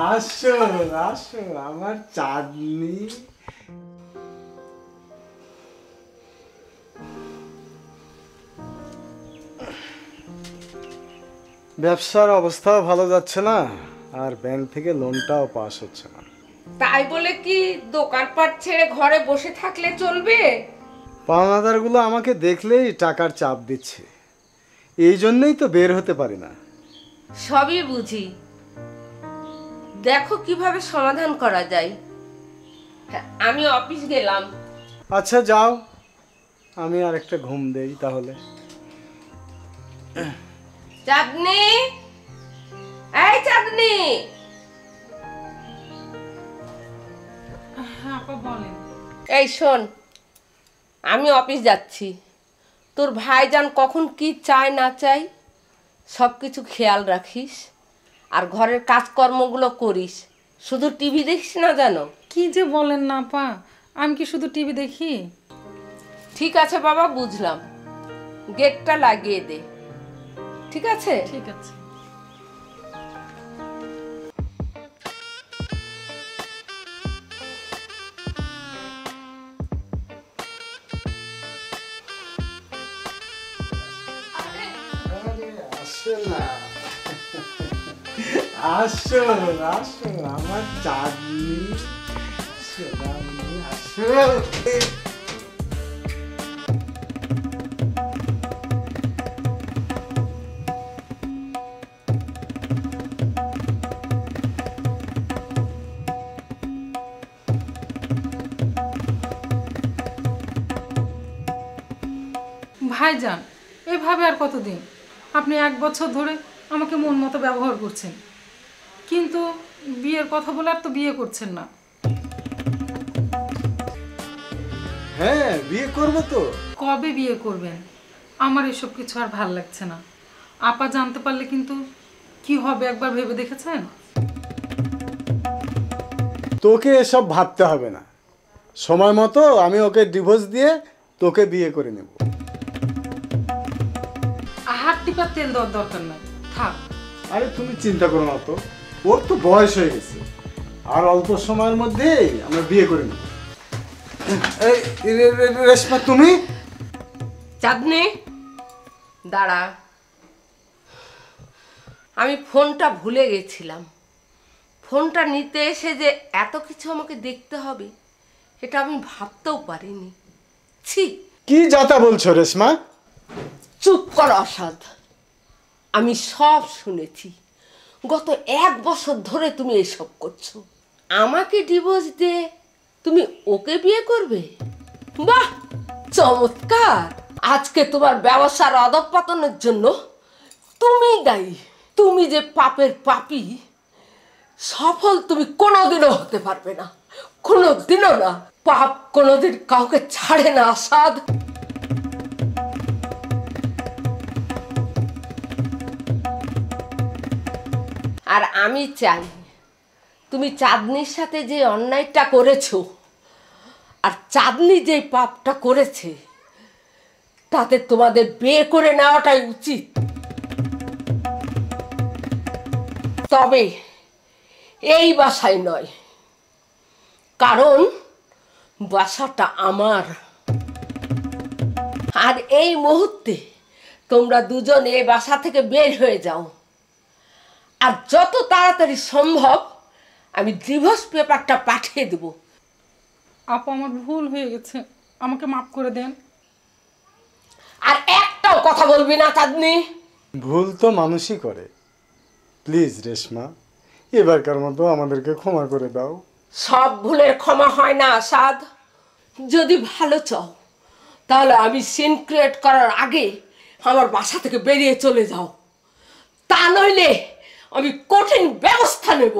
আসো আসো আমার চাঁদনি। ব্যবসার অবস্থাও ভালো যাচ্ছে না, আর ব্যাংক থেকে লোনটাও পাস হচ্ছে না। তাই বলে কি দোকানপাট ছেড়ে ঘরে বসে থাকলে চলবে? পাওনাদারগুলো আমাকে দেখলেই টাকার চাপ দিচ্ছে, এই জন্যই তো বের হতে পারি না। সবই বুঝি, দেখো কিভাবে সমাধান করা যায়। আমি অফিস গেলাম। আচ্ছা যাও, আমি আর একটা ঘুম দেই তাহলে। চাঁদনি, এই চাঁদনি। এই শোন, আমি অফিস যাচ্ছি। তোর ভাইজান কখন কি চায় না চাই সব কিছু খেয়াল রাখিস, আর ঘরের কাজকর্মগুলো করিস। শুধু টিভি দেখিস না জানো? কি যে বলেন না আপা, আমি কি শুধু টিভি দেখি? ঠিক আছে বাবা, বুঝলাম। গেটটা লাগিয়ে দে, ঠিক আছে? ঠিক আছে। আসো আসো আমার চাঁদনি, আসো। ভাইজান, এভাবে আর কতদিন? আপনি 1 বছর ধরে আমাকে মন মতো ব্যবহার করছেন, কিন্তু বিয়ের কথা বলে আর তো বিয়ে করছেন না। হ্যাঁ, বিয়ে করবো তো। কবে বিয়ে করবেন? আমার এসব কিছু আর ভাল লাগছে না। আপা জানতে পারলে কিন্তু কি হবে একবার ভেবে দেখেছেন? তোকে এসব ভাবতে হবে না, সময় মতো আমি ওকে ডিভোর্স দিয়ে তোকে বিয়ে করে নেব। হাত টিপার তেল দেওয়ার দরকার নাই, থাক। আরে তুমি চিন্তা করো না তো, ওর তো বয়স হয়ে গেছে, আর অল্প সময়ের মধ্যেই আমরা বিয়ে করে নেব। এই রেশমা, তুমি? চাঁদনি দাঁড়া, আমি ফোনটা ভুলে গেছিলাম। ফোনটা নিতে এসে যে এত কিছু আমাকে দেখতে হবে এটা আমি ভাবতেও পারিনি। ছি, কি যাতা বলছো রেশমা? চুপ কর অসাদ। আমি সব শুনেছি। গত 1 বছর ধরে তুমি এসব করছো। আমাকে ডিভোর্স দিয়ে তুমি ওকে বিয়ে করবে? বাহ, চমৎকার। আজকে তোমার ব্যবসার অধঃপতনের জন্য তুমি দায়ী। তুমি যে পাপের পাপী, সফল তুমি কোনোদিনও হতে পারবে না, কোনোদিনও না। পাপ কোনোদিন কাউকে ছাড়ে না আসাদ। আর আমি চাই তুমি চাঁদনির সাথে যে অন্যায়টা করেছো, আর চাঁদনি যে পাপটা করেছে, তাতে তোমাদের বিয়ে করে নেওয়াটাই উচিত। তবে এই বাসায় নয়, কারণ বাসাটা আমার। আর এই মুহূর্তে তোমরা দুজন এই বাসা থেকে বের হয়ে যাও, আর যত তাড়াতাড়ি সম্ভব আমি ডিভোর্স পেপারটা পাঠিয়ে দেব। আপু, আমার ভুল হয়ে গেছে, আমাকে মাফ করে দেন। আর একটাও কথা বলবি না চাঁদনি। ভুল তো মানুষই করে। প্লিজ রেশমা, এবারকার মতো আমাদেরকে ক্ষমা করে দাও। সব ভুলের ক্ষমা হয় না আসাদ। যদি ভালো চাও তাহলে আমি সিন ক্রিয়েট করার আগে আমার বাসা থেকে বেরিয়ে চলে যাও, তা নইলে আমি কঠিন ব্যবস্থা নেব।